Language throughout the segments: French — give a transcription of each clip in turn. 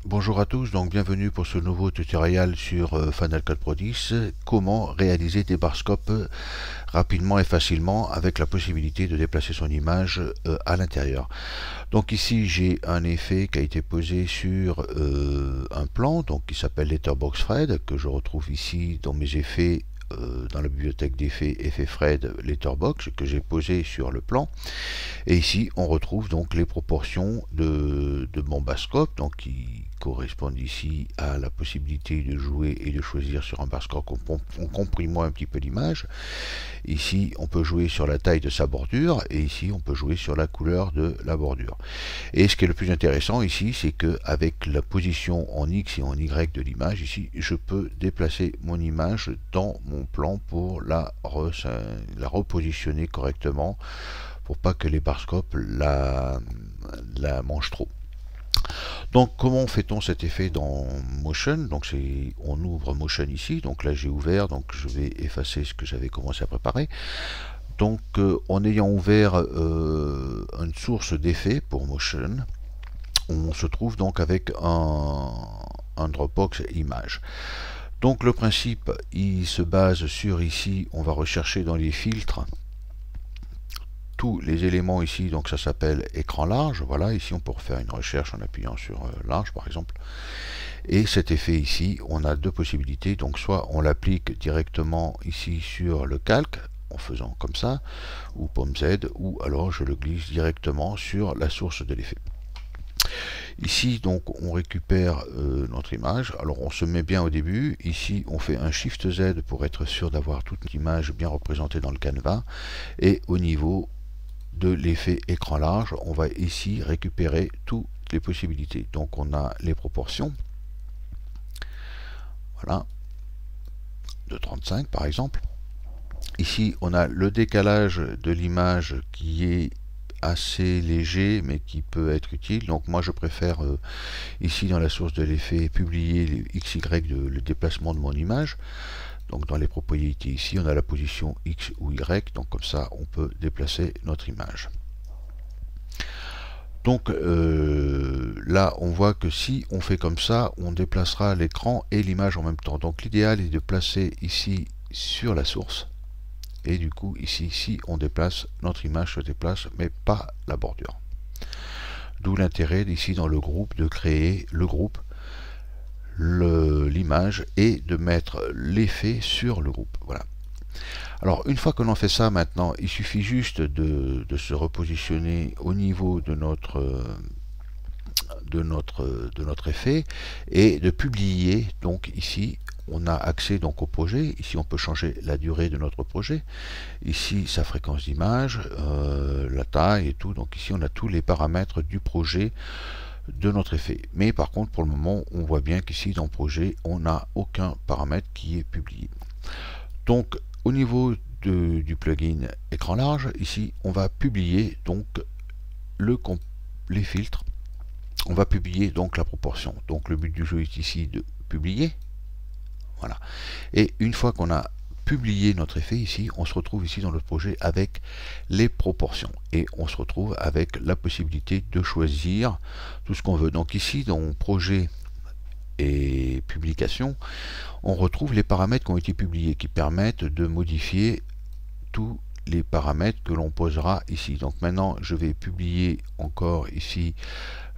Bonjour à tous, donc bienvenue pour ce nouveau tutoriel sur Final Cut Pro X, comment réaliser des barscopes rapidement et facilement avec la possibilité de déplacer son image à l'intérieur. Donc ici j'ai un effet qui a été posé sur un plan donc qui s'appelle Letterbox Fred, que je retrouve ici dans mes effets dans la bibliothèque d'effets Effet Fred Letterbox que j'ai posé sur le plan. Et ici on retrouve donc les proportions de mon barscope, donc qui correspondent ici à la possibilité de jouer et de choisir sur un barscope en comprimant un petit peu l'image. Ici on peut jouer sur la taille de sa bordure et ici on peut jouer sur la couleur de la bordure. Et ce qui est le plus intéressant ici, c'est que avec la position en X et en Y de l'image, ici je peux déplacer mon image dans mon plan pour la repositionner correctement, pour pas que les barscopes la mangent trop. Donc comment fait-on cet effet dans Motion? Donc on ouvre Motion ici, donc là j'ai ouvert, donc je vais effacer ce que j'avais commencé à préparer. Donc en ayant ouvert une source d'effet pour Motion, on se trouve donc avec un Dropbox image. Donc le principe, il se base sur ici, on va rechercher dans les filtres tous les éléments ici, donc ça s'appelle écran large. Voilà, ici on peut refaire une recherche en appuyant sur large par exemple. Et cet effet ici, on a deux possibilités. Donc soit on l'applique directement ici sur le calque en faisant comme ça, ou pomme Z, ou alors je le glisse directement sur la source de l'effet. Ici donc on récupère notre image. Alors on se met bien au début. Ici on fait un Shift Z pour être sûr d'avoir toute l'image bien représentée dans le canevas. Et au niveau de l'effet écran large, on va ici récupérer toutes les possibilités. Donc on a les proportions, voilà, de 35 par exemple. Ici on a le décalage de l'image qui est assez léger mais qui peut être utile. Donc moi je préfère ici dans la source de l'effet publier les XY le déplacement de mon image. Donc dans les propriétés ici, on a la position X ou Y, donc comme ça on peut déplacer notre image. Donc là on voit que si on fait comme ça, on déplacera l'écran et l'image en même temps. Donc l'idéal est de placer ici sur la source. Et du coup ici, si on déplace, notre image se déplace, mais pas la bordure. D'où l'intérêt ici dans le groupe de créer le groupe, l'image et de mettre l'effet sur le groupe. Voilà. Alors une fois que l'on fait ça maintenant, il suffit juste de se repositionner au niveau de notre effet et de publier. Donc ici on a accès donc au projet. Ici on peut changer la durée de notre projet, ici sa fréquence d'image, la taille et tout. Donc ici on a tous les paramètres du projet de notre effet. Mais par contre pour le moment on voit bien qu'ici dans le projet on n'a aucun paramètre qui est publié. Donc au niveau du plugin écran large, ici on va publier donc les filtres, on va publier donc la proportion. Donc le but du jeu est ici de publier. Voilà. Et une fois qu'on a publié notre effet ici, on se retrouve ici dans notre projet avec les proportions et on se retrouve avec la possibilité de choisir tout ce qu'on veut. Donc ici dans projet et publication, on retrouve les paramètres qui ont été publiés qui permettent de modifier tous les paramètres que l'on posera ici. Donc maintenant je vais publier encore ici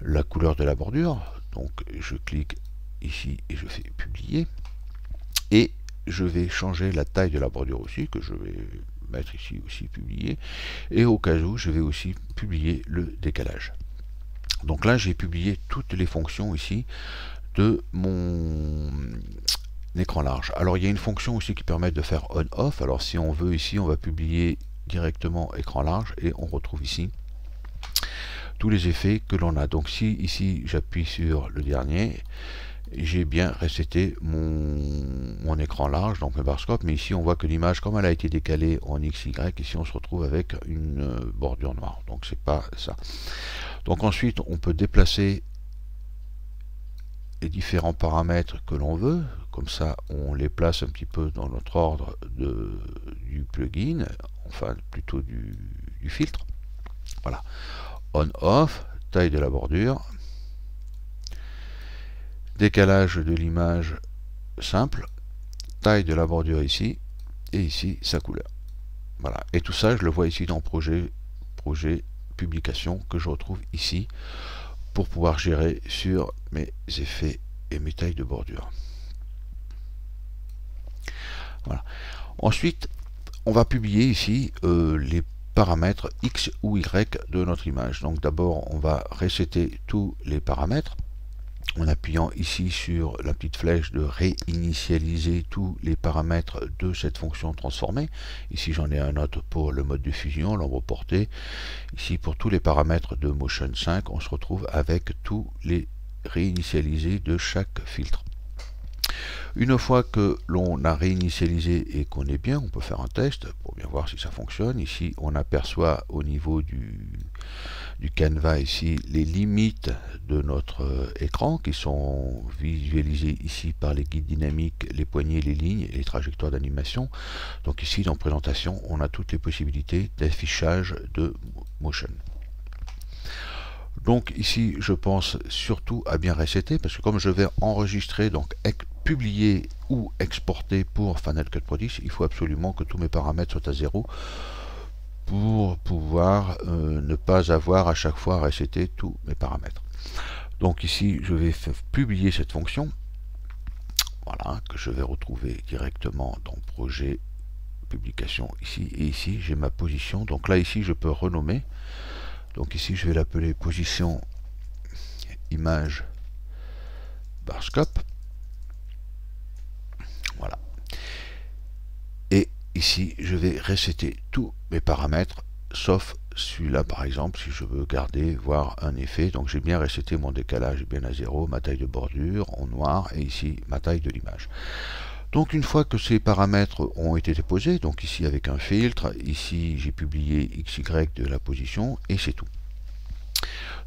la couleur de la bordure. Donc je clique ici et je fais publier. Et je vais changer la taille de la bordure aussi, que je vais mettre ici aussi publier. Et au cas où, je vais aussi publier le décalage. Donc là, j'ai publié toutes les fonctions ici de mon écran large. Alors il y a une fonction aussi qui permet de faire on-off. Alors si on veut ici, on va publier directement écran large et on retrouve ici tous les effets que l'on a. Donc si ici j'appuie sur le dernier, j'ai bien reseté mon écran large, donc le barscope, mais ici on voit que l'image, comme elle a été décalée en XY, ici on se retrouve avec une bordure noire, donc c'est pas ça. Donc ensuite on peut déplacer les différents paramètres que l'on veut, comme ça on les place un petit peu dans notre ordre du plugin, enfin plutôt du filtre. Voilà, on-off, taille de la bordure, décalage de l'image simple, taille de la bordure ici, et ici sa couleur. Voilà, et tout ça je le vois ici dans projet publication que je retrouve ici pour pouvoir gérer sur mes effets et mes tailles de bordure. Voilà. Ensuite, on va publier ici les paramètres X ou Y de notre image. Donc d'abord, on va resetter tous les paramètres en appuyant ici sur la petite flèche de réinitialiser tous les paramètres de cette fonction transformée. Ici j'en ai un autre pour le mode de fusion, l'ombre portée. Ici pour tous les paramètres de Motion 5, on se retrouve avec tous les réinitialisés de chaque filtre. Une fois que l'on a réinitialisé et qu'on est bien, on peut faire un test pour bien voir si ça fonctionne. Ici on aperçoit au niveau du canevas ici les limites de notre écran qui sont visualisées ici par les guides dynamiques, les poignées, les lignes et les trajectoires d'animation. Donc ici dans présentation on a toutes les possibilités d'affichage de motion. Donc ici je pense surtout à bien resetter parce que comme je vais enregistrer, donc publier ou exporter pour Final Cut Pro 10, il faut absolument que tous mes paramètres soient à 0 pour pouvoir ne pas avoir à chaque fois à resetter tous mes paramètres. Donc ici je vais publier cette fonction, voilà, que je vais retrouver directement dans projet publication ici, et ici j'ai ma position. Donc là ici je peux renommer, donc ici je vais l'appeler position image barscope, voilà, et ici je vais resetter tous mes paramètres sauf celui-là par exemple si je veux garder, voir un effet. Donc j'ai bien reseté mon décalage bien à 0, ma taille de bordure en noir et ici ma taille de l'image. Donc une fois que ces paramètres ont été déposés, donc ici avec un filtre, ici j'ai publié XY de la position et c'est tout.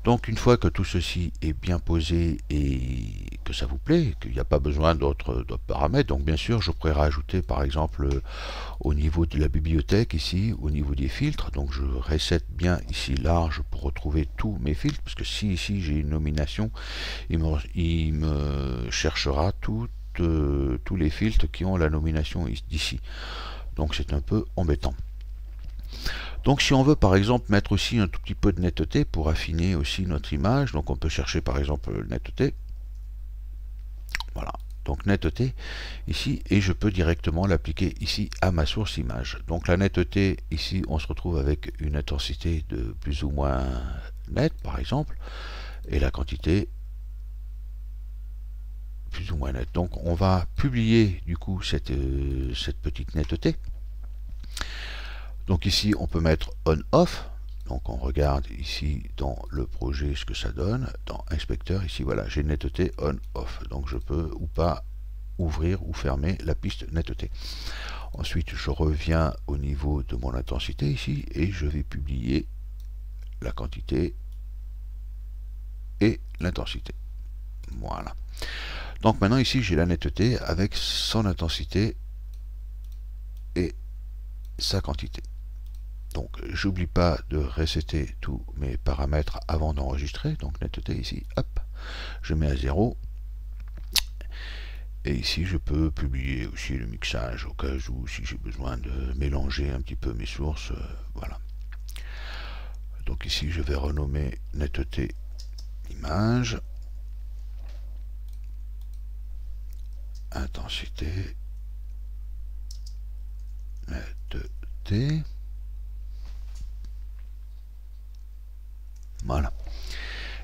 Donc une fois que tout ceci est bien posé et que ça vous plaît, qu'il n'y a pas besoin d'autres paramètres, donc bien sûr je pourrais rajouter par exemple au niveau de la bibliothèque ici, au niveau des filtres, donc je reset bien ici large pour retrouver tous mes filtres, parce que si ici j'ai une nomination, il me cherchera tous les filtres qui ont la nomination d'ici. Donc c'est un peu embêtant. Donc si on veut par exemple mettre aussi un tout petit peu de netteté pour affiner aussi notre image, donc on peut chercher par exemple netteté. Voilà, donc netteté ici, et je peux directement l'appliquer ici à ma source image. Donc la netteté ici on se retrouve avec une intensité de plus ou moins nette par exemple, et la quantité plus ou moins nette. Donc on va publier du coup cette petite netteté. Donc ici on peut mettre on-off, donc on regarde ici dans le projet ce que ça donne, dans inspecteur, ici voilà, j'ai netteté on-off, donc je peux ou pas ouvrir ou fermer la piste netteté. Ensuite je reviens au niveau de mon intensité ici et je vais publier la quantité et l'intensité. Voilà. Donc maintenant ici j'ai la netteté avec son intensité et sa quantité. Donc j'oublie pas de resetter tous mes paramètres avant d'enregistrer, donc netteté ici, hop, je mets à 0. Et ici je peux publier aussi le mixage au cas où si j'ai besoin de mélanger un petit peu mes sources, voilà. Donc ici je vais renommer netteté image, intensité, netteté. Voilà.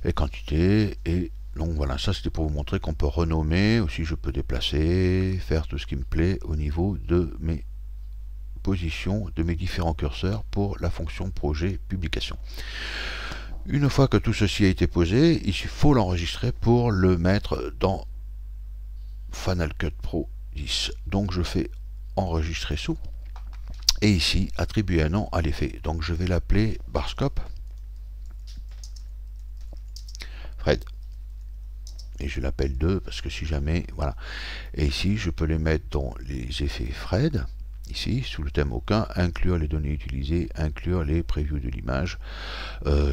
Et quantité, et donc voilà, ça c'était pour vous montrer qu'on peut renommer, aussi je peux déplacer, faire tout ce qui me plaît au niveau de mes positions, de mes différents curseurs pour la fonction projet publication. Une fois que tout ceci a été posé, il faut l'enregistrer pour le mettre dans Final Cut Pro 10. Donc je fais enregistrer sous, et ici attribuer un nom à l'effet. Donc je vais l'appeler barscope. Fred, et je l'appelle 2 parce que si jamais, voilà, et ici je peux les mettre dans les effets Fred, ici, sous le thème aucun, inclure les données utilisées, inclure les previews de l'image.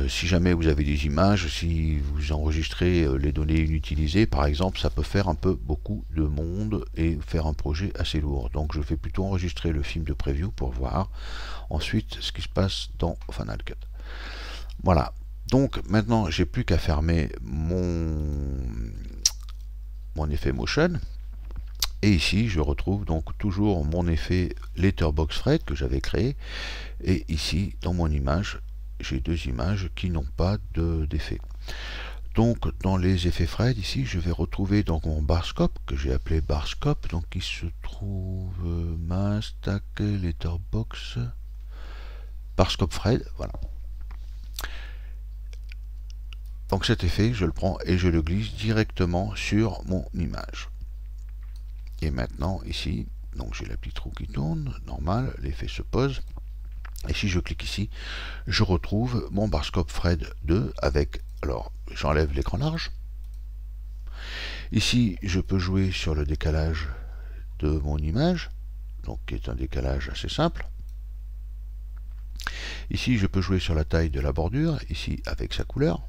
Si jamais vous avez des images, si vous enregistrez les données inutilisées, par exemple, ça peut faire un peu beaucoup de monde et faire un projet assez lourd. Donc je vais plutôt enregistrer le film de preview pour voir ensuite ce qui se passe dans Final Cut. Voilà. Donc maintenant, j'ai plus qu'à fermer mon effet motion. Et ici, je retrouve donc toujours mon effet Letterbox Fred que j'avais créé. Et ici, dans mon image, j'ai deux images qui n'ont pas d'effet. Donc, dans les effets Fred, ici, je vais retrouver donc mon barscope que j'ai appelé barscope. Donc, il se trouve Stack Letterbox barscope Fred. Voilà. Donc, cet effet, je le prends et je le glisse directement sur mon image. Et maintenant, ici, donc j'ai la petite roue qui tourne, normal, l'effet se pose. Et si je clique ici, je retrouve mon barscope Fred 2 avec, alors j'enlève l'écran large. Ici, je peux jouer sur le décalage de mon image, donc qui est un décalage assez simple. Ici, je peux jouer sur la taille de la bordure, ici avec sa couleur.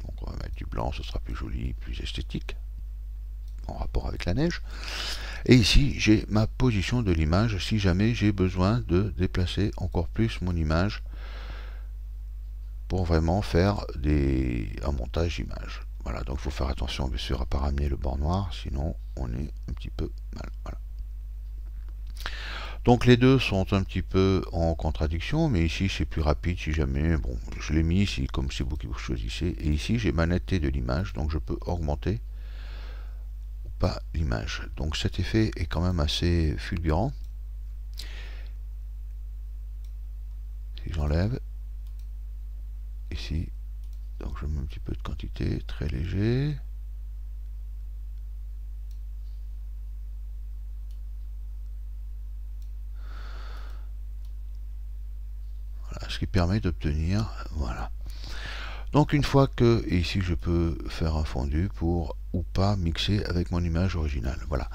Donc on va mettre du blanc, ce sera plus joli, plus esthétique, en rapport avec la neige. Et ici, j'ai ma position de l'image si jamais j'ai besoin de déplacer encore plus mon image pour vraiment faire un montage image. Voilà, donc il faut faire attention bien sûr à ne pas ramener le bord noir, sinon on est un petit peu mal. Voilà. Donc les deux sont un petit peu en contradiction, mais ici c'est plus rapide si jamais, bon, je l'ai mis ici comme c'est vous qui vous choisissez, et ici j'ai ma netteté de l'image, donc je peux augmenter pas l'image. Donc cet effet est quand même assez fulgurant. Si j'enlève ici, donc je mets un petit peu de quantité, très léger. Voilà, ce qui permet d'obtenir, voilà. Donc une fois que, ici je peux faire un fondu pour ou pas mixer avec mon image originale. Voilà.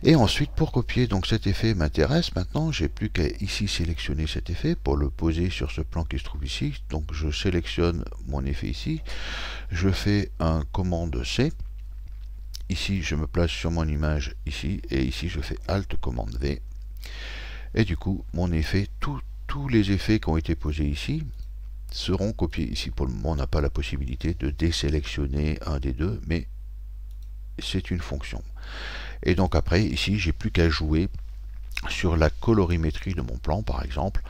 Et ensuite pour copier, donc cet effet m'intéresse maintenant, j'ai plus qu'à ici sélectionner cet effet pour le poser sur ce plan qui se trouve ici. Donc je sélectionne mon effet ici, je fais un commande C. Ici je me place sur mon image ici, et ici je fais Alt commande V. Et du coup mon effet, tous les effets qui ont été posés ici, seront copiés ici. Pour le moment, on n'a pas la possibilité de désélectionner un des deux, mais c'est une fonction. Et donc après, ici, j'ai plus qu'à jouer sur la colorimétrie de mon plan, par exemple.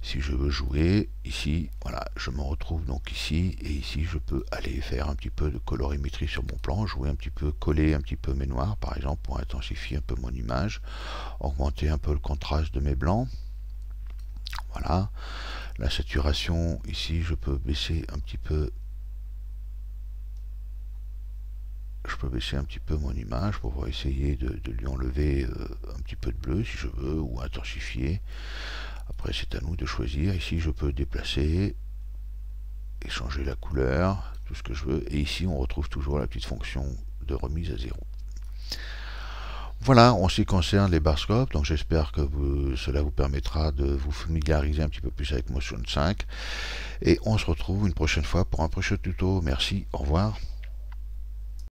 Si je veux jouer, ici, voilà, je me retrouve donc ici, et ici, je peux aller faire un petit peu de colorimétrie sur mon plan, jouer un petit peu, coller un petit peu mes noirs, par exemple, pour intensifier un peu mon image, augmenter un peu le contraste de mes blancs. Voilà. La saturation, ici, je peux baisser un petit peu. Je peux baisser un petit peu mon image pour pouvoir essayer de lui enlever un petit peu de bleu si je veux, ou intensifier. Après, c'est à nous de choisir. Ici, je peux déplacer et changer la couleur, tout ce que je veux. Et ici, on retrouve toujours la petite fonction de remise à zéro. Voilà, en ce qui concerne les barscopes, donc j'espère que cela vous permettra de vous familiariser un petit peu plus avec Motion 5. Et on se retrouve une prochaine fois pour un prochain tuto. Merci, au revoir.